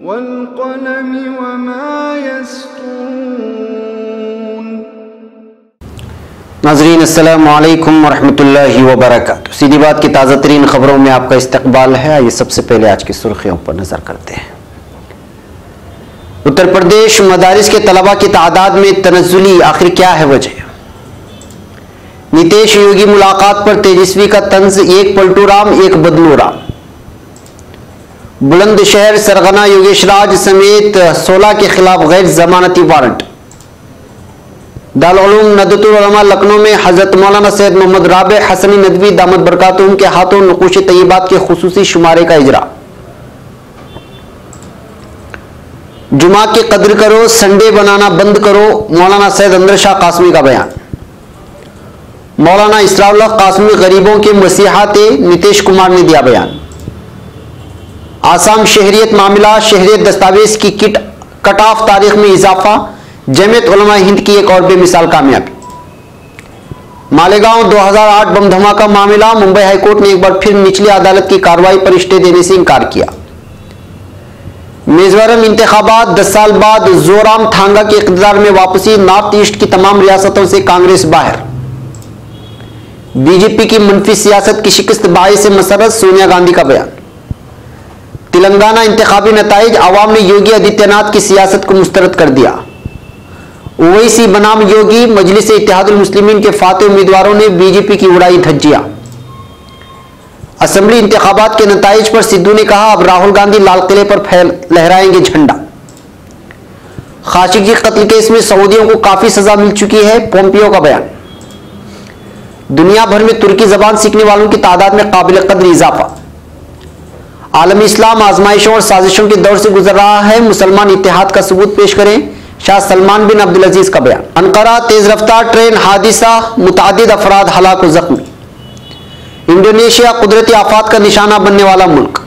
वल्क़लमि वमा यस्तूरून। नाज़रीन अस्सलामु अलैकुम वरहमतुल्लाहि वबरकातुहू। सीधी बात की ताज़ा तरीन खबरों में आपका इस्तकबाल है। आइए सबसे पहले आज की सुर्खियों पर नजर करते हैं। उत्तर प्रदेश मदारिस के तलबा की तादाद में तनज़्ज़ुली, आखिर क्या है वजह? नीतीश योगी मुलाकात पर तेजस्वी का तंज, एक पलटू राम एक बदलू राम। बुलंदशहर सरगना योगेश राज समेत 16 के खिलाफ गैर जमानती वारंट। दारुल उलूम नदवतुल उलमा लखनऊ में हजरत मौलाना सैयद मोहम्मद राबे हसनी नदवी दामद बरकातुहुम के हाथों नुक़ूश तय्यबात के खुसूसी शुमारे का इजरा। जुमा की कद्र करो, संडे बनाना बंद करो, मौलाना सैयद अंदर शाह कासमी का बयान। मौलाना इसराउल्लाह कासमी गरीबों के मसीहाते, नीतीश कुमार ने दिया बयान। आसाम शहरियत मामला, शहरियत दस्तावेज की कट ऑफ तारीख में इजाफा, जमीयत उलमा हिंद की एक और बेमिसाल कामयाबी। मालेगांव 2008 बम धमाका मामला, मुंबई हाईकोर्ट ने एक बार फिर निचली अदालत की कार्रवाई पर स्टे देने से इनकार किया। मिजोरम इंतखाबात, 10 साल बाद जोराम थांगा के इक़्तिदार में वापसी, नॉर्थ ईस्ट की तमाम रियासतों से कांग्रेस बाहर। बीजेपी की मनफी सियासत की शिकस्त बाइस से मसरत, सोनिया गांधी का बयान। तेलंगाना इंतखाबी नताइज, आवाम ने योगी आदित्यनाथ की सियासत को मुस्तरद कर दिया। ओवैसी बनाम योगी, मजलिस इत्तेहादुल मुस्लिमीन के फाते उम्मीदवारों ने बीजेपी की उड़ाई धज्जियां। असेंबली इंतखाबात के नताइज पर सिद्धू ने कहा, अब राहुल गांधी लाल किले पर लहराएंगे झंडा। खाशिकी कत्ल केस में सऊदियों को काफी सजा मिल चुकी है, पोम्पियो का बयान। दुनिया भर में तुर्की जबान सीखने वालों की तादाद में काबिल कदर इजाफा। आलमी इस्लाम आजमाइशों और साजिशों के दौर से गुजर रहा है, मुसलमान इत्तेहाद का सबूत पेश करें, शाह सलमान बिन अब्दुल अजीज का बयान। अनकरा तेज रफ्तार ट्रेन हादिसा, मुतादिद अफराद हलाक व जख्मी। इंडोनेशिया कुदरती आफात का निशाना बनने वाला मुल्क।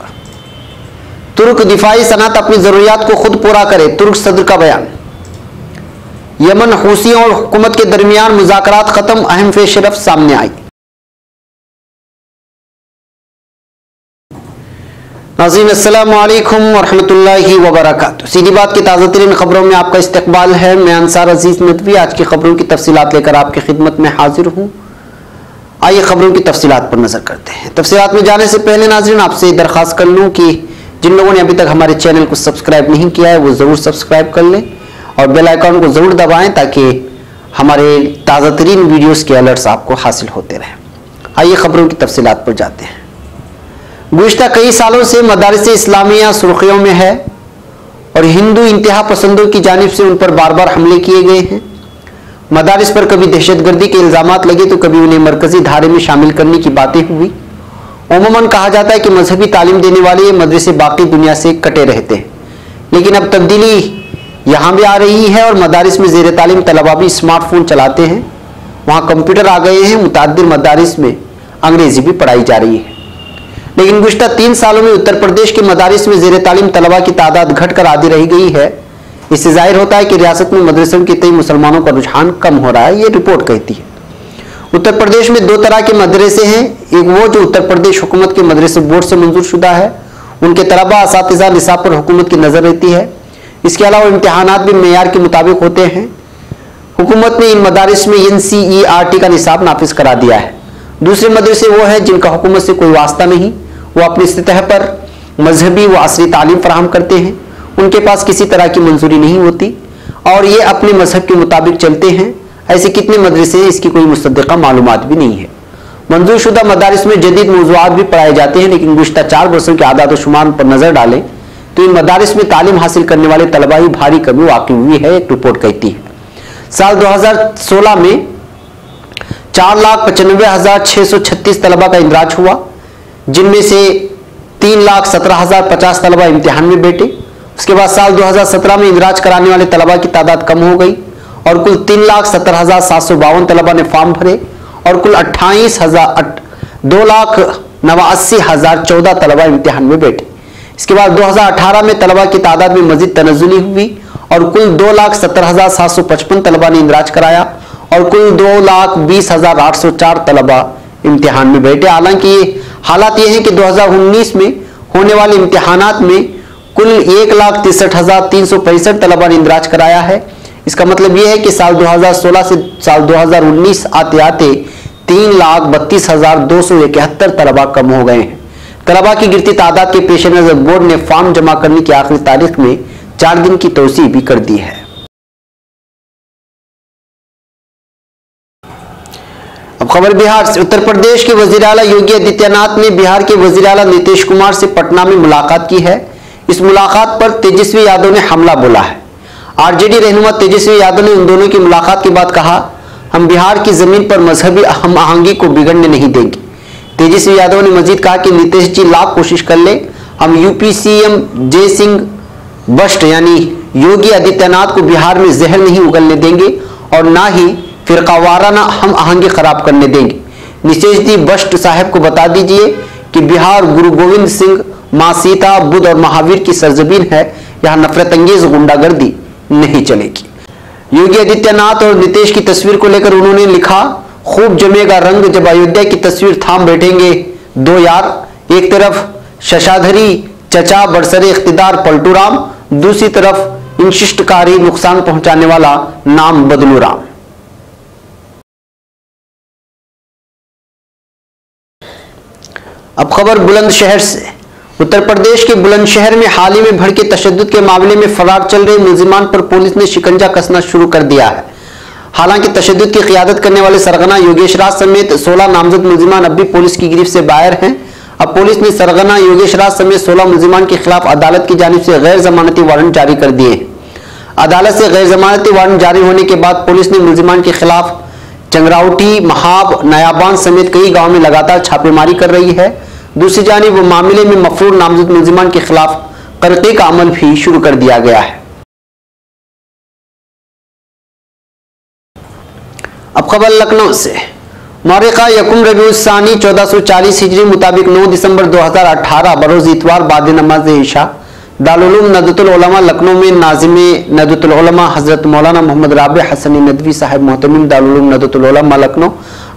तुर्क दिफाई सनत अपनी जरूरियात को खुद पूरा करे, तुर्क सदर का बयान। यमन हूसियों और हुकूमत के दरमियान मुज़ाकरात खत्म, अहम पेशरफ सामने आई। नाज़रीन अस्सलामु अलैकुम वरहमतुल्लाहि वबरकातुहू। सीधी बात की ताज़ा तरीन खबरों में आपका इस्तकबाल है। मैं अंसार अजीज नदवी आज की खबरों की तफसीलात लेकर आपकी खिदमत में हाजिर हूँ। आइए खबरों की तफसीलात पर नजर करते हैं। तफसीलात में जाने से पहले नाज़रीन आपसे दरख्वास्त कर लूँ कि जिन लोगों ने अभी तक हमारे चैनल को सब्सक्राइब नहीं किया है वो ज़रूर सब्सक्राइब कर लें और बेल आइकन को ज़रूर दबाएँ ताकि हमारे ताज़ा तरीन वीडियोज़ के अलर्ट्स आपको हासिल होते रहें। आइए खबरों की तफसीलात पर जाते हैं। गुज़िश्ता कई सालों से मदारिस इस्लामिया सुर्खियों में है और हिंदू इंतहा पसंदों की जानिब से उन पर बार बार हमले किए गए हैं। मदारिस पर कभी दहशतगर्दी के इल्ज़ामात लगे तो कभी उन्हें मरकजी धारे में शामिल करने की बातें हुई। उमूमन कहा जाता है कि मजहबी तालीम देने वाले ये मदरसे बाकी दुनिया से कटे रहते हैं, लेकिन अब तब्दीली यहाँ भी आ रही है और मदारिस में ज़ेर तालीम तलबा भी स्मार्टफोन चलाते हैं, वहाँ कंप्यूटर आ गए हैं। मुतअद्दिद मदारिस में अंग्रेज़ी भी पढ़ाई जा रही है, लेकिन गुज़िश्ता 3 सालों में उत्तर प्रदेश के मदारिस में ज़ेर तालीम तलबा की तादाद घटकर आधी रह गई है। इससे जाहिर होता है कि रियासत में मदरसों के तय मुसलमानों का रुझान कम हो रहा है, ये रिपोर्ट कहती है। उत्तर प्रदेश में 2 तरह के मदरसे हैं, एक वो जो उत्तर प्रदेश हुकूमत के मदरसे बोर्ड से मंजूर शुदा है, उनके तलबा असातिज़ा निसाब पर हुकूमत की नज़र रहती है। इसके अलावा इम्तहानात भी मेयार के मुताबिक होते हैं। हुकूमत ने इन मदारिस में NCERT का निसाब नाफिज करा दिया है। दूसरे मदरसे वो हैं जिनका हुकूमत से कोई वास्ता नहीं, वो अपनी सतह पर मजहबी व असरी तालीम फराहम करते हैं, उनके पास किसी तरह की मंजूरी नहीं होती और ये अपने मजहब के मुताबिक चलते हैं। ऐसे कितने मदरसे हैं, इसकी कोई मुसद्दक़ा मालूमात भी नहीं है। मंजूर शुदा मदारिस में जदीद मौज़ूआत भी पढ़ाए जाते हैं, लेकिन गुज़िश्ता 4 वर्षों के आदाद व शुमार पर नज़र डालें तो इन मदारिस में तालीम हासिल करने वाले तलबा ही भारी कमी वाक़ई हुई है, एक रिपोर्ट कहती है। साल 2016 में 4,95,636 तलबा का इंदराज हुआ, जिनमें से 3,17,050 तलबा इम्तिहान में बैठे। उसके बाद साल 2017 में इंदराज कराने वाले तलबा की तादाद कम हो गई और कुल 3,70,752 तलबा ने फॉर्म भरे और कुल 2,89,014 तलबा इम्तिहान में बैठे। इसके बाद 2018 में तलबा की तादाद में मजीद तनज़्ज़ुली हुई और कुल 2,70,755 तलबा ने इंदराज कराया और कुल 2,20,804 तलबा इम्तिहान में बैठे। हालांकि ये हालात ये हैं कि 2019 में होने वाले इम्तिहानात में कुल 1,63,365 तलबा ने इंदराज कराया है। इसका मतलब यह है कि साल 2016 से साल 2019 आते आते 3,32,271 तलबा कम हो गए हैं। तलबा की गिरती तादाद के पेश नजर बोर्ड ने फॉर्म जमा करने की आखिरी तारीख में 4 दिन की तोसी भी कर दी है। अब खबर बिहार से। उत्तर प्रदेश के वजीर आला योगी आदित्यनाथ ने बिहार के वजीर आला नीतीश कुमार से पटना में मुलाकात की है। इस मुलाकात पर तेजस्वी यादव ने हमला बोला है। आरजेडी रहनुमा तेजस्वी यादव ने उन दोनों की मुलाकात के बाद कहा, हम बिहार की जमीन पर मजहबी हम आहंगी को बिगड़ने नहीं देंगे। तेजस्वी यादव ने मजीद कहा कि नीतीश जी लाख कोशिश कर ले, हम यूपी सीएम जय सिंह बस्ट यानी योगी आदित्यनाथ को बिहार में जहर नहीं उगलने देंगे और ना ही फिरकावाराना हम आहंगी खराब करने देंगे। नीतीश जी बस्ट साहब को बता दीजिए कि बिहार गुरु गोविंद सिंह, मां सीता, बुद्ध और महावीर की सरजमीन है, यहां नफरत अंगेज गुंडागर्दी नहीं चलेगी। योगी आदित्यनाथ और नीतीश की तस्वीर को लेकर उन्होंने लिखा, खूब जमेगा रंग जब अयोध्या की तस्वीर थाम बैठेंगे दो यार, एक तरफ शशाधरी चचा बरसरे इख्तिदार पलटू राम, दूसरी तरफ इंशिष्टकारी नुकसान पहुंचाने वाला नाम बदलू राम। अब खबर बुलंदशहर से। उत्तर प्रदेश के बुलंदशहर में हाल ही में भड़के तशद्दुद के मामले में फरार चल रहे मुलजिमान पर पुलिस ने शिकंजा कसना शुरू कर दिया है। हालांकि तशद्दुद की क़ियादत करने वाले सरगना योगेश राज समेत 16 नामजद मुलजिमान अब भी पुलिस की गिरफ्त से बाहर हैं। अब पुलिस ने सरगना योगेश राज समेत 16 मुलजिमान के खिलाफ अदालत की जानिब से गैर जमानती वारंट जारी कर दिए हैं। अदालत से गैर जमानती वारंट जारी होने के बाद पुलिस ने मुलजिमान के खिलाफ चंगराउटी, महाब, नयाबान समेत कई गाँव में लगातार छापेमारी कर रही है। दूसरी जानिब मामले में मफरूर नामजद मुलजिमान के खिलाफ कर्क़े का अमल भी शुरू कर दिया गया है। अब खबर लखनऊ से। मौरिका यकुम रबीउल सानी 1440 हिजरी मुताबिक 9 दिसंबर 2018 बरोज इतवार बाद नमाज ईशा दारुल उलूम नदवतुल उलमा लखनऊ में नाज़िमे नदवतुल उलमा हजरत मौलाना मोहम्मद राबे हसनी नदवी साहब मोहतमिम दारुल उलूम नदवतुल उलमा लखनऊ,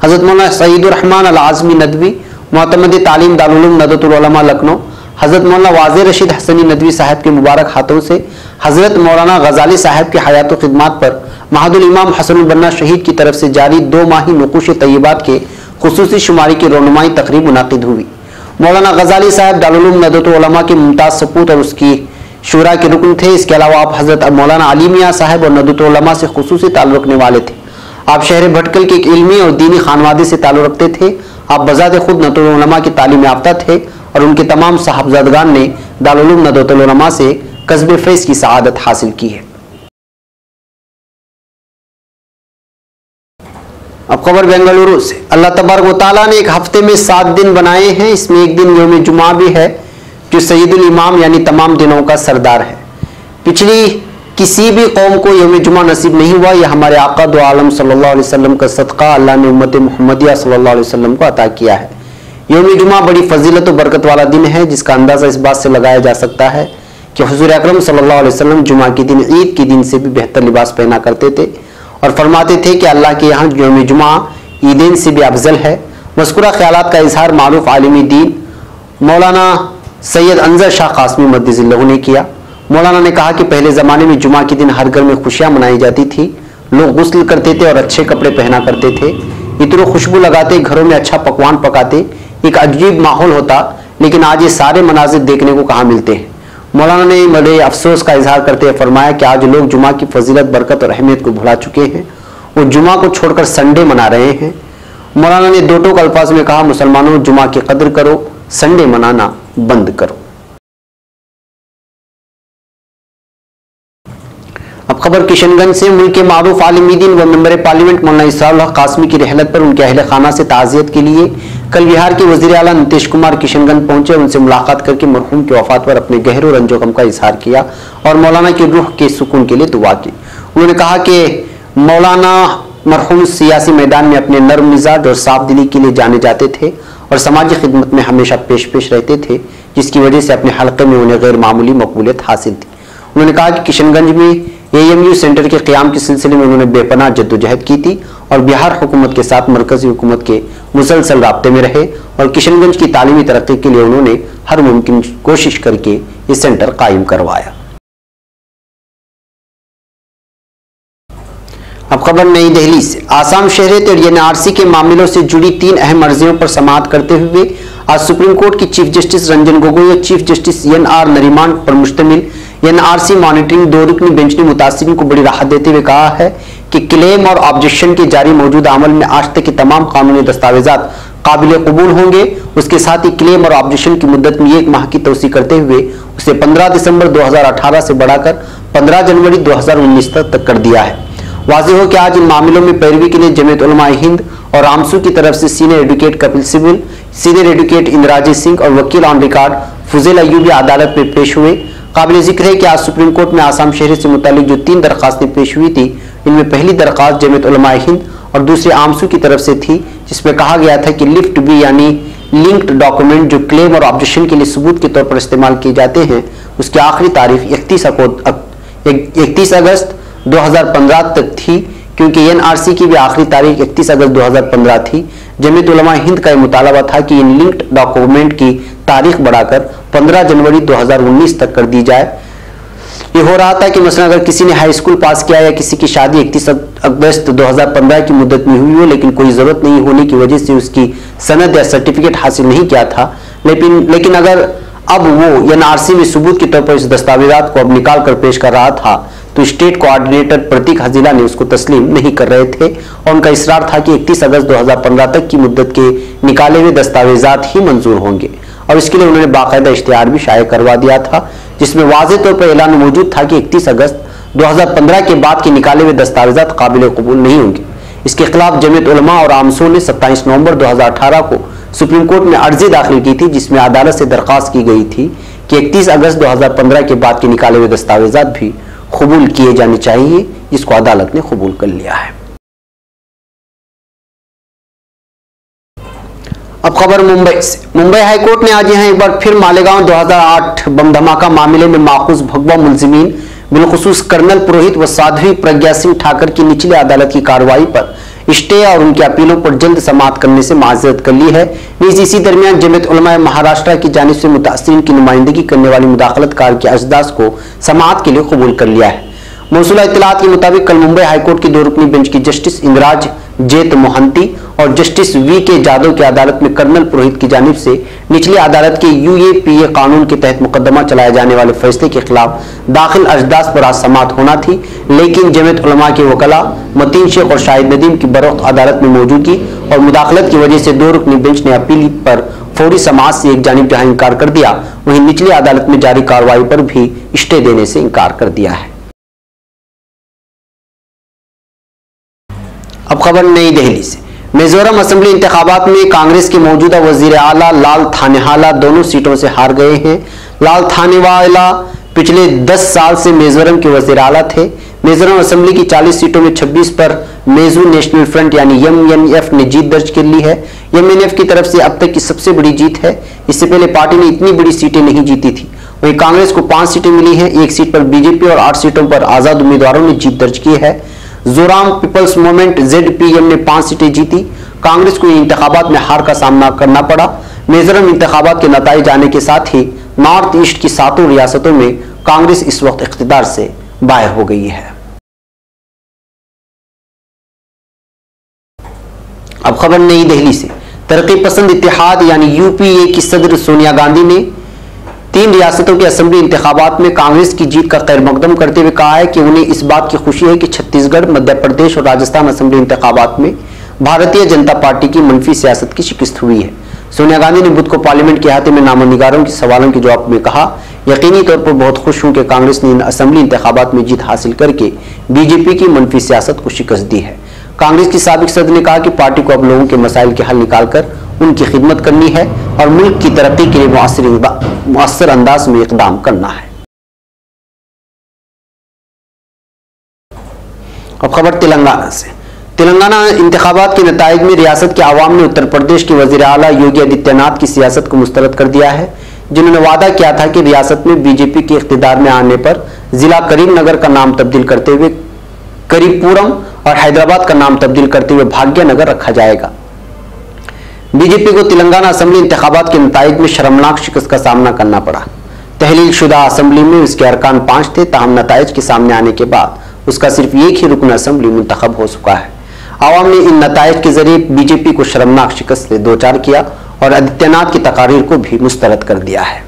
हजरत मौलाना सईदुर रहमान अल आज़मी नदवी मुअतमद तालीम दारुल उलूम नदवतुल उलमा लखनऊ, हजरत मौलाना वाज़े रशीद हसनी नदवी साहब के मुबारक हाथों से हजरत मौलाना गजाली साहब की हयात व खिदमात पर महदुल इमाम हसनुल बन्ना शहीद की तरफ से जारी 2 माही नुकूश तय्यबात के खुसूसी शुमारी की रोनुमाई तकरीब मुनाकिद हुई। मौलाना गजाली साहब दारुल उलूम नदवतुल उलमा के मुमताज सपूत और उसकी शुरा के रुकन थे। इसके अलावा आप हजरत मौलाना अली मियां साहब और नदवतुल उलमा से खुसूसी ताल्लुक़ रखने वाले थे। आप शहर भटकल के एक इल्मी और दीनी खानवादे से ताल्लुक़ रखते थे। आप बजाते खुद नदवतुल उलमा की तालीम याफ्ता थे और उनके तमाम साहबजादगान ने दारुल उलूम नदवतुल उलमा से कस्बे फैज़ की सआदत हासिल की है। अब खबर बेंगलुरु से। अल्लाह तबारक व तआला ने एक हफ्ते में 7 दिन बनाए हैं। इसमें एक दिन यौम जुमा भी है जो सैयदुल इमाम यानी तमाम दिनों का सरदार है। पिछली किसी भी कौम को यौम जुमा नसीब नहीं हुआ। यह हमारे आका दो आलम सल्लल्लाहु अलैहि वसल्लम का सदका अल्लाह ने उम्मत मुहम्मदिया सल्लल्लाहु अलैहि वसल्लम को अता किया है। यौम जुमा बड़ी फजीलत और बरकत वाला दिन है जिसका अंदाज़ा इस बात से लगाया जा सकता है कि हुज़ूर अकरम सल्लल्लाहु अलैहि वसल्लम जुमा के दिन ईद के दिन से भी बेहतर लिबास पहना करते थे और फरमाते थे कि अल्लाह के यहाँ यौम जुमा ईदैन से भी अफजल है। मज़कूरा ख्यालात का इजहार मारूफ आलिमी दीन मौलाना सैयद अनजर शाह कासमी मद्दिज़िल्लहु ने किया। मौलाना ने कहा कि पहले ज़माने में जुमा के दिन हर घर में खुशियाँ मनाई जाती थी। लोग गुस्ल करते थे और अच्छे कपड़े पहना करते थे। इतनी खुशबू लगाते, घरों में अच्छा पकवान पकाते, एक अजीब माहौल होता। लेकिन आज ये सारे मनाजिर देखने को कहाँ मिलते हैं। मौलाना ने बड़े अफसोस का इजहार करते हुए फरमाया कि आज लोग जुमा की फजीलत, बरकत और अहमियत को भुला चुके हैं। वो जुमा को छोड़कर संडे मना रहे हैं। मौलाना ने दो टोक अल्फाज में कहा, मुसलमानों जुमा की कदर करो, संडे मनाना बंद करो। अब खबर किशनगंज से। मुल्क के मारूफ आलिमी दीन व मेंबर पार्लियामेंट मौलाना इसरारुल हक कासमी की रहलत पर उनके अहले खाना से ताज़ियत के लिए कल बिहार के वज़ीर आला नीतीश कुमार किशनगंज पहुंचे। उनसे मुलाकात करके मरहूम की वफात पर अपने गहरे रंजो गम का इजहार किया और मौलाना की रूह के सुकून के लिए दुआ की। उन्होंने कहा कि मौलाना मरहूम सियासी मैदान में अपने नर्म मिजाज और साफ दिली के लिए जाने जाते थे और समाजी खिदमत में हमेशा पेश पेश रहते थे, जिसकी वजह से अपने हल्के में उन्हें गैर मामूली मकबूलियत हासिल थी। उन्होंने कहा कि किशनगंज में एएमयू सेंटर के क़याम के सिलसिले में उन्होंने बेपनाह जद्दोजहद की थी और बिहार हुकूमत के साथ मरकजी हुकूमत के मुसलसल राब्ते में रहे और किशनगंज की तालीमी तरक्की के लिए उन्होंने हर मुमकिन कोशिश करके ये सेंटर कायम करवाया। अब खबर नई दिल्ली से। आसाम शहरियत और एनआरसी के मामलों से जुड़ी 3 अहम अर्जियों पर समाअत करते हुए आज सुप्रीम कोर्ट की चीफ जस्टिस रंजन गोगोई और चीफ जस्टिस एनआर नरीमान पर मुश्तमिल एनआरसी मॉनिटरिंग 2 रुकनी बेंच ने मुतासिरीन को बड़ी राहत देते हुए कहा है कि क्लेम और ऑब्जेक्शन के जारी मौजूदा अमल में आज तक के तमाम कानूनी दस्तावेजात काबिल कबूल होंगे। उसके साथ ही क्लेम और ऑब्जेक्शन की मुद्दत में 1 माह की तोसी करते हुए उसे 15 दिसंबर 2018 से बढ़ाकर 15 जनवरी 2019 तक कर दिया है। वाज़ेह हो कि आज इन मामलों में पैरवी के लिए जमीयत उलमा हिंद और आमसू की तरफ से senior advocate Kapil Sibal, senior advocate Indrajit Singh और वकील ऑन रिकॉर्ड फुज़ैल अय्यूबी अदालत में पेश हुए। काबिल जिक्र है कि आज सुप्रीम कोर्ट में आसाम शहरी से मुतालिक जो 3 दरखास्तें पेश हुई थी, इनमें पहली दरखास्त जमीयत उलमा हिंद और दूसरी आमसू की तरफ से थी, जिसमें कहा गया था कि लिफ्ट बी यानी लिंक्ड डॉक्यूमेंट जो क्लेम और ऑब्जेक्शन के लिए सबूत के तौर पर इस्तेमाल किए जाते हैं, उसकी आखिरी तारीख 31 अगस्त 2015 तक थी, क्योंकि एनआरसी की भी आखिरी तारीख 31 अगस्त 2015 थी। जमीयत उलमा हिंद का यह मुतालबा था कि इन लिंक्ड डॉक्यूमेंट की तारीख बढ़ाकर 15 जनवरी 2019 तक कर दी जाए। ये हो रहा था कि मसलन अगर किसी ने हाई स्कूल पास किया या किसी की शादी 31 अगस्त 2015 की मुद्दत में हुई हो, लेकिन कोई जरूरत नहीं होने की वजह से उसकी सनद या सर्टिफिकेट हासिल नहीं किया था, लेकिन अगर अब वो एनआरसी में सबूत के तौर पर इस दस्तावेजात को अब निकाल कर पेश कर रहा था, तो स्टेट कोऑर्डिनेटर प्रतीक हजीला ने उसको तस्लीम नहीं कर रहे थे और उनका इसरार था कि 31 अगस्त 2015 तक की मुद्दत के निकाले हुए दस्तावेजात ही मंजूर होंगे और इसके लिए उन्होंने बाकायदा इश्तिहार भी शाये करवा दिया था, जिसमें वाज़ेह तौर पर ऐलान मौजूद था कि 31 अगस्त 2015 के बाद के निकाले हुए दस्तावेजात काबिल कबूल नहीं होंगे। इसके खिलाफ जमीयत उलमा और आमसू ने 27 नवंबर 2018 को सुप्रीम कोर्ट में अर्जी दाखिल की थी, जिसमें अदालत से दरख्वास्त की गई थी कि 31 अगस्त 2015 के बाद के निकाले हुए दस्तावेजात भी कबूल किए जाने चाहिए, जिसको अदालत ने कबूल कर लिया है। अब खबर मुंबई से। मुंबई हाईकोर्ट ने आज यहां एक बार फिर मालेगांव 2008 बम धमाका मामले में माखूज भगवा मुलजिमीन बिलखुसूस कर्नल पुरोहित व साध्वी प्रज्ञा सिंह ठाकर की निचली अदालत की कार्रवाई पर स्टे और उनकी अपीलों पर जल्द समाअत करने से माजरत कर ली है। इसी दरमियान जमीयत उलमा महाराष्ट्र की जानिब से मुतासिरीन की नुमाइंदगी करने वाली मुदाखलतकार के अजदास को समाअत के लिए कबूल कर लिया है। मौसूला इत्तलात के मुताबिक कल मुंबई हाईकोर्ट की 2 रुकनी बेंच की जस्टिस इंदिराज जेत मोहंती और जस्टिस वी के जादव की अदालत में कर्नल पुरोहित की जानिब से निचली अदालत के यूएपीए कानून के तहत मुकदमा चलाए जाने वाले फैसले के खिलाफ दाखिल अजदास पर आज समाअत होना थी, लेकिन जमीयत उलमा के वकला मतीन शेख और शाहिद नदीम की बरोक्त अदालत में मौजूदगी और मुदाखलत की वजह से 2 रुकनी बेंच ने अपील पर फौरी समाअत से एक जानिब जहां इनकार कर दिया, वहीं निचली अदालत में जारी कार्रवाई पर भी स्टे देने से इनकार कर दिया है। अब खबर नई दिल्ली से। मिजोरम असेंबली इंतखाबात में कांग्रेस के मौजूदा वजीर आला लाल थानेवाला दोनों सीटों से हार गए हैं। लाल थानेवाला पिछले 10 साल से मिजोरम के वजीर आला थे। मिजोरम असेंबली की 40 सीटों में 26 पर मेजू नेशनल फ्रंट यानी एमएनएफ ने जीत दर्ज कर ली है। एमएनएफ की तरफ से अब तक की सबसे बड़ी जीत है। इससे पहले पार्टी ने इतनी बड़ी सीटें नहीं जीती थी। वहीं कांग्रेस को 5 सीटें मिली हैं, 1 सीट पर बीजेपी और 8 सीटों पर आजाद उम्मीदवारों ने जीत दर्ज की है। जोराम पीपल्स मूवमेंट जेडपीएम ने 5 सीटें जीती। कांग्रेस को इंतखाबात में हार का सामना करना पड़ा। मिजोरम इंतखाबात के नताइज आने के साथ ही नॉर्थ ईस्ट की 7 रियासतों में कांग्रेस इस वक्त इख्तिदार से बाहर हो गई है। अब खबर नई दिल्ली से। तरक्की पसंद इत्तेहाद यानी यूपीए की सदर सोनिया गांधी ने 3 रियासतों के असेंबली इंतखाबात में कांग्रेस की जीत का खैर मकदम करते हुए कहा है कि उन्हें इस बात की खुशी है कि छत्तीसगढ़, मध्य प्रदेश और राजस्थान असेंबली इंतखाबात में भारतीय जनता पार्टी की मनफी सियासत की शिकस्त हुई है। सोनिया गांधी ने बुध को पार्लियामेंट के अहाते में नामनिगारों के सवालों के जवाब में कहा, यकीनी तौर पर बहुत खुश हूं कि कांग्रेस ने इन असेंबली इंतखाबात में जीत हासिल करके बीजेपी की मनफी सियासत को शिकस्त दी है। कांग्रेस की साबिक सदर ने कहा कि पार्टी को अब लोगों के मसाइल के हल निकालकर उनकी खिदमत करनी है और मुल्क की तरक्की के लिए मुअस्सर अंदाज में इकदाम करना है। अब खबर तेलंगाना से। तेलंगाना इंतखाबात के नताइज में रियासत के आवाम ने उत्तर प्रदेश के वजीर आला योगी आदित्यनाथ की सियासत को मुस्तरद कर दिया है, जिन्होंने वादा किया था कि रियासत में बीजेपी के इख्तिदार में आने पर जिला करीमनगर का नाम तब्दील करते हुए करीमपुरम और हैदराबाद का नाम तब्दील करते हुए भाग्यनगर रखा जाएगा। बीजेपी को तेलंगाना असेंबली इंतखाबात के नताइज में शर्मनाक शिकस्त का सामना करना पड़ा। तहलील शुदा असेंबली में उसके अरकान 5 थे, ताहम नताइज के सामने आने के बाद उसका सिर्फ एक ही रुकन असेंबली मुंतखब हो चुका है। आवाम ने इन नताइज के जरिए बीजेपी को शर्मनाक शिकस्त से दो चार किया और आदित्यनाथ की तकारीर को भी मुस्तरद कर दिया है।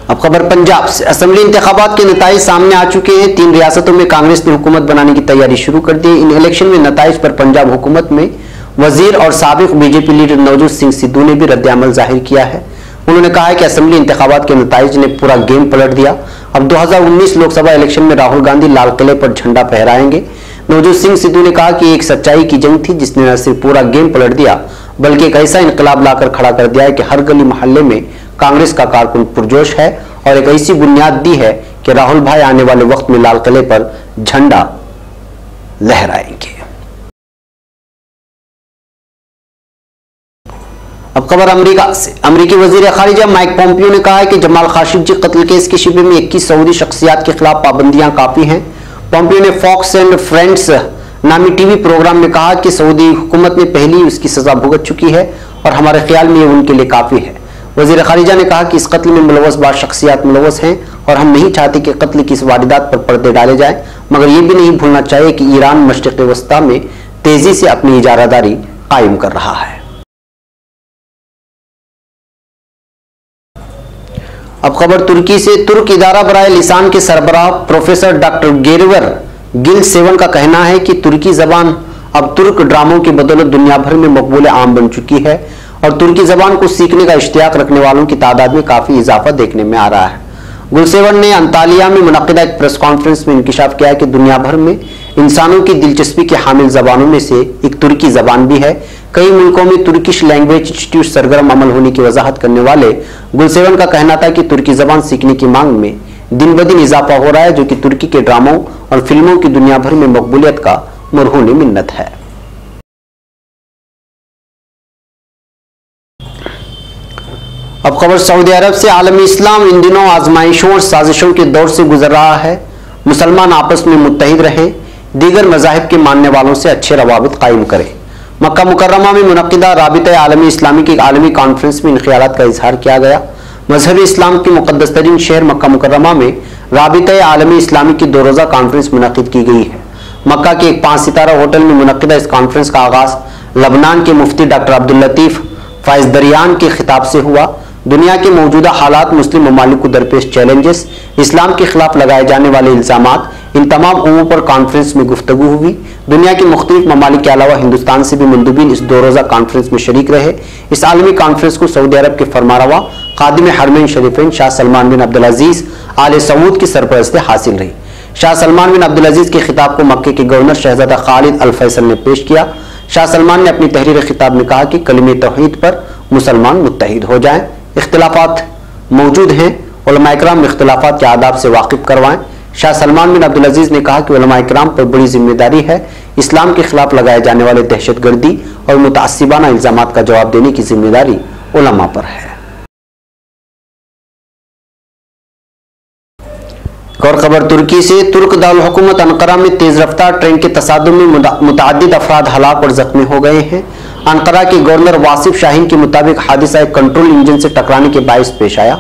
अब खबर पंजाब से। असेंबली इंतखाबात के नताइज सामने आ चुके हैं। 3 रियासतों में कांग्रेस ने हुकूमत बनाने की तैयारी शुरू कर दी। इन इलेक्शन में नताइज पर पंजाब हुकूमत में वजीर और साबिक बीजेपी लीडर नवजोत सिंह सिद्धू ने भी रद्द-ए-अमल जाहिर किया है। उन्होंने कहा है कि असेंबली इंतखाबात के नताइज ने पूरा गेम पलट दिया। अब 2019 लोकसभा इलेक्शन में राहुल गांधी लाल किले पर झंडा फहराएंगे। नवजोत सिंह सिद्धू ने कहा कि एक सच्चाई की जंग थी जिसने न सिर्फ पूरा गेम पलट दिया बल्कि एक ऐसा इनकलाब लाकर खड़ा कर दिया है कि हर गली मोहल्ले में कांग्रेस का कारकुन पुरजोश है और एक ऐसी बुनियाद दी है कि राहुल भाई आने वाले वक्त में लाल किले पर झंडा लहराएंगे। अब खबर अमेरिका से। अमेरिकी वजीर खारिजा माइक पोम्पियो ने कहा है कि जमाल खाशोगी कत्ल केस के शिबे में 21 सऊदी शख्सियात के खिलाफ पाबंदियां काफी हैं। पोम्पियो ने फॉक्स एंड फ्रेंड्स नामी टीवी प्रोग्राम में कहा कि सऊदी हुकूमत ने पहले ही उसकी सजा भुगत चुकी है और हमारे ख्याल में ये उनके लिए काफी है। वजीर खारिजा ने कहा कि इस कत्ल में मुलवस बाद शख्सियात मुलवस हैं और हम नहीं चाहते कि कत्ल की इस वारदात पर पर्दे डाले जाएं, मगर यह भी नहीं भूलना चाहिए कि ईरान मशरिक़ वस्ता में तेजी से अपनी इजारादारी कायम कर रहा है। अब खबर तुर्की से। तुर्क इदारा बराए लिसान के सरबराह प्रोफेसर डॉक्टर गेरवर गिल सेवन का कहना है कि तुर्की जबान अब तुर्क ड्रामों की बदौलत दुनिया भर में मकबूल आम बन चुकी है और तुर्की जबान को सीखने का इश्तियाक रखने वालों की तादाद में काफी इजाफा देखने में आ रहा है। गुलसेवन ने अंतालिया में मुनक्किदा एक प्रेस कॉन्फ्रेंस में इंकिशाफ किया कि दुनिया भर में इंसानों की दिलचस्पी के हामिल जबानों में से एक तुर्की जबान भी है। कई मुल्कों में तुर्किश लैंग्वेज इंस्टीट्यूट सरगर्म अमल होने की वजाहत करने वाले गुलसेवन का कहना था कि तुर्की जबान सीखने की मांग में दिन ब दिन इजाफा हो रहा है, जो कि तुर्की के ड्रामों और फिल्मों की दुनिया भर में मकबूलियत का मरहून मिन्नत है। अब खबर सऊदी अरब से। आलमी इस्लाम इन दिनों आजमाइशों और साजिशों के दौर से गुजर रहा है। मुसलमान आपस में मुत्तहिद रहें, दीगर मज़ाहिब के मानने वालों से अच्छे रवाबित कायम करें। मक्का मुकर्रमा में मुनक्किदा राबिता आलमी इस्लामी की एक आलमी कॉन्फ्रेंस में इन ख्यालात का इजहार किया गया। मजहब इस्लाम के मुकद्दस तरीन शहर मक्का मुकर्रमा में राबिता आलमी इस्लामी की 2 रोज़ा कॉन्फ्रेंस मुनक्किद की गई है। मक्का के एक 5 सितारा होटल में मुनक्किदा इस कॉन्फ्रेंस का आगाज लबनान के मुफ्ती डॉक्टर अब्दुल लतीफ फैज़ दरियान के खिताब से हुआ। दुनिया के मौजूदा हालात, मुस्लिम ममालिक को दरपेश चैलेंजेस, इस्लाम के खिलाफ लगाए जाने वाले इल्जामात, इन तमाम उमूर पर कॉन्फ्रेंस में गुफ्तगू हुई। दुनिया के मुख्तलिफ ममालिक के अलावा हिंदुस्तान से भी मंदुबीन इस 2 रोज़ा कॉन्फ्रेंस में शरीक रहे। इस आलमी कॉन्फ्रेंस को सऊदी अरब के फरमारवा खादिम हरमैन शरीफैन शाह सलमान बिन अब्दुल अजीज आले सऊद की सरपरस्ती हासिल रही। शाह सलमान बिन अब्दुल अजीज के खिताब को मक्के के गवर्नर शहजादा खालिद अल फैसल ने पेश किया। शाह सलमान ने अपनी तहरीर खिताब में कहा कि कलिमे तौहीद पर मुसलमान मुत्तहिद हो जाएं। इख्तिलाफात मौजूद हैं, उलमा इकराम इख्तिलाफात के आदाब से वाकिफ करवाएं। शाह सलमान बिन अब्दुल अजीज ने कहा कि उलमा इकराम पर बड़ी जिम्मेदारी है। इस्लाम के खिलाफ लगाए जाने वाले दहशतगर्दी और मुतअस्सिबाना इल्जामात का जवाब देने की जिम्मेदारी उलमा पर है। और खबर तुर्की से। तुर्क दारुल हुकूमत अंकारा में तेज रफ्तार ट्रेन के तसादुम में मुतअद्दिद अफराद हलाक और जख्मी हो गए हैं। अंकारा के गवर्नर वासिफ शाहीन के मुताबिक हादिसा एक कंट्रोल इंजन से टकराने के बायस पेश आया।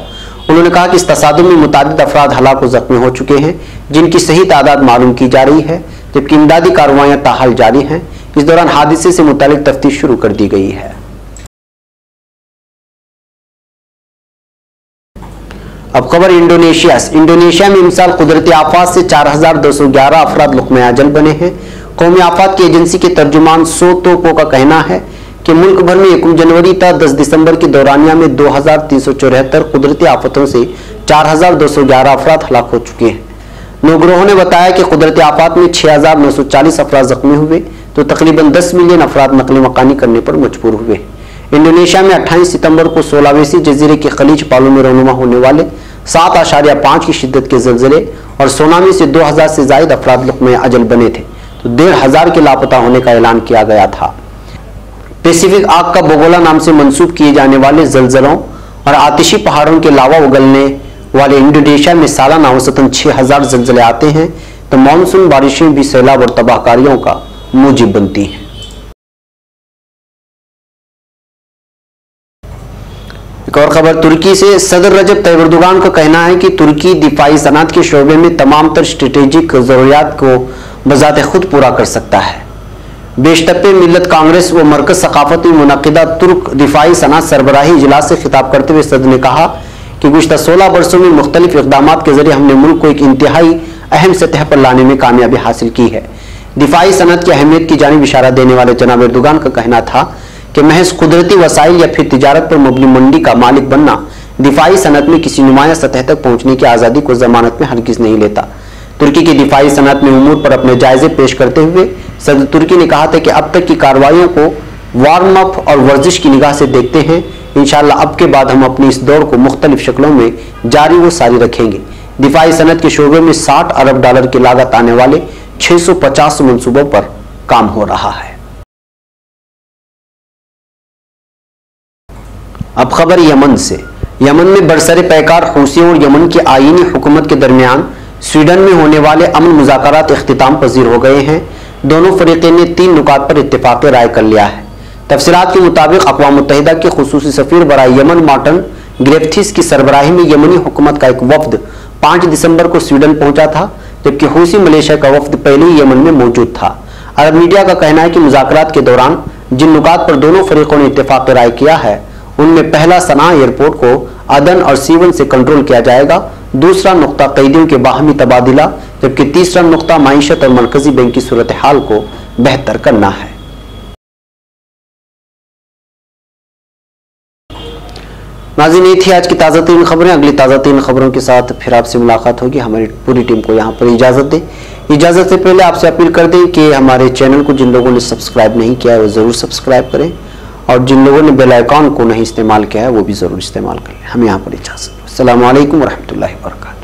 उन्होंने कहा कि इस तसादुम में मुतअद्दिद अफराद हलाक और जख्मी हो चुके हैं, जिनकी सही तादाद मालूम की जा रही है, जबकि इमदादी कार्रवाइयां ताहाल जारी हैं। इस दौरान हादिसे से मुतालिक तफ्तीश शुरू कर दी गई है। अब खबर इंडोनेशिया से। इंडोनेशिया में इमसाल कुदरती आफात से 4211 अफराद लुक़्मे अजल बने हैं। कौमी आफात की एजेंसी के तर्जुमान सो तोको का कहना है कि मुल्क भर में 1 जनवरी तक 10 दिसंबर की दौरानिया में 2374 कुदरती आफतों से 4211 अफराद हलाक हो चुके हैं। नुग्रोह ने बताया कि कुदरती आफात में 6940 अफराद जख्मी हुए तो तकरीबन 10 मिलियन अफराद नकल मकानी करने पर मजबूर हुए। इंडोनेशिया में 28 सितंबर को सोलावेसी जजीरे के खलीज पालो में रहनुमा होने वाले 7.5 की शिद्दत के ज़लज़ले और सोनामी से 2000 से ज्यादा अफराद लुक़्मे अजल बने थे, तो 1500 के लापता होने का ऐलान किया गया था। पैसिफिक आग का बोगोला नाम से मंसूब किए जाने वाले जलजलों और आतिशी पहाड़ों के लावा उगलने वाले इंडोनेशिया में सालाना औसतन 6000 जलजले आते हैं, तो मानसून बारिशें भी सैलाब और तबाहकारियों का मूजिब बनती हैं। एक और खबर तुर्की से। सदर रजब तैयब एर्दोगान का कहना है कि तुर्की दिफाई सनअत के शोबे में तमाम तर स्ट्रेटेजिक जरूरियात को बजाते खुद पूरा कर सकता है। बेशतप्पे मिल्लत कांग्रेस व मरकज सकाफत में मुनक़िदा तुर्क दिफाई सनअत सरबराही इजलास से खिताब करते हुए सदर ने कहा कि गुज़श्ता 16 वर्षों में मुख्तलिफ इक़दाम के जरिए हमने मुल्क को एक इंतहाई अहम सतह पर लाने में कामयाबी हासिल की है। दिफाई सनअत की अहमियत की जानिब इशारा देने वाले जनाब एर्दोगान का कहना था कि महज कुदरती वसाइल या फिर तिजारत पर मबनी मंडी का मालिक बनना दिफाई सनअत में किसी नुमाया सतह तक पहुंचने की आज़ादी को जमानत में हरगिज़ नहीं लेता। तुर्की की दिफाई सनअत में उमूर पर अपने जायजे पेश करते हुए सदर तुर्की ने कहा था कि अब तक की कार्रवाइयों को वार्म अप और वर्जिश की निगाह से देखते हैं। इंशाअल्लाह अब के बाद हम अपनी इस दौड़ को मुख्तलिफ शक्लों में जारी व सारी रखेंगे। दिफाई सनअत के शोबे में $60 अरब की लागत आने वाले 650 मंसूबों पर काम हो रहा है। अब खबर यमन से। यमन में बरसरे पैकार हूसियों और यमन की आईनी हुकूमत के दरमियान स्वीडन में होने वाले अमन मुज़ाकरात इख्तिताम पजीर हो गए हैं। दोनों फरीक़ैन ने 3 नुकात पर इत्तेफाक राय कर लिया है। तफसीलात के मुताबिक अक़वाम मुत्तहिदा के खुसूसी सफ़ीर बराए यमन मार्टिन ग्रिफ़िथ्स की सरबराही में यमनी हुकूमत का एक वफ्द 5 दिसंबर को स्वीडन पहुंचा था, जबकि हूसी मलेशिया का वफ्द पहले ही यमन में मौजूद था। अरब मीडिया का कहना है कि मुज़ाकरात के दौरान जिन नुकात पर दोनों फरीकों ने इत्तेफाक राय किया है उनमें पहला सना एयरपोर्ट को अदन और सीवन से कंट्रोल किया जाएगा, दूसरा नुक्ता कैदियों के बाहमी तबादला, जबकि तीसरा नुक्ता माईशत और मरकजी बैंक की सूरत हाल को बेहतर करना है। नाज़रीन, ये थी आज की ताज़ा तीन खबरें। अगली ताज़ा तीन खबरों के साथ फिर आपसे मुलाकात होगी। हमारी पूरी टीम को यहाँ पर इजाज़त दें। इजाज़त से पहले आपसे अपील कर दें कि हमारे चैनल को जिन लोगों ने सब्सक्राइब नहीं किया है वो ज़रूर सब्सक्राइब करें, और जिन लोगों ने बेल आइकॉन को नहीं इस्तेमाल किया है वो भी ज़रूर इस्तेमाल करें। हमें यहाँ पर इजाज़त। अस्सलामु अलैकुम व रहमतुल्लाहि व बरकातुहू।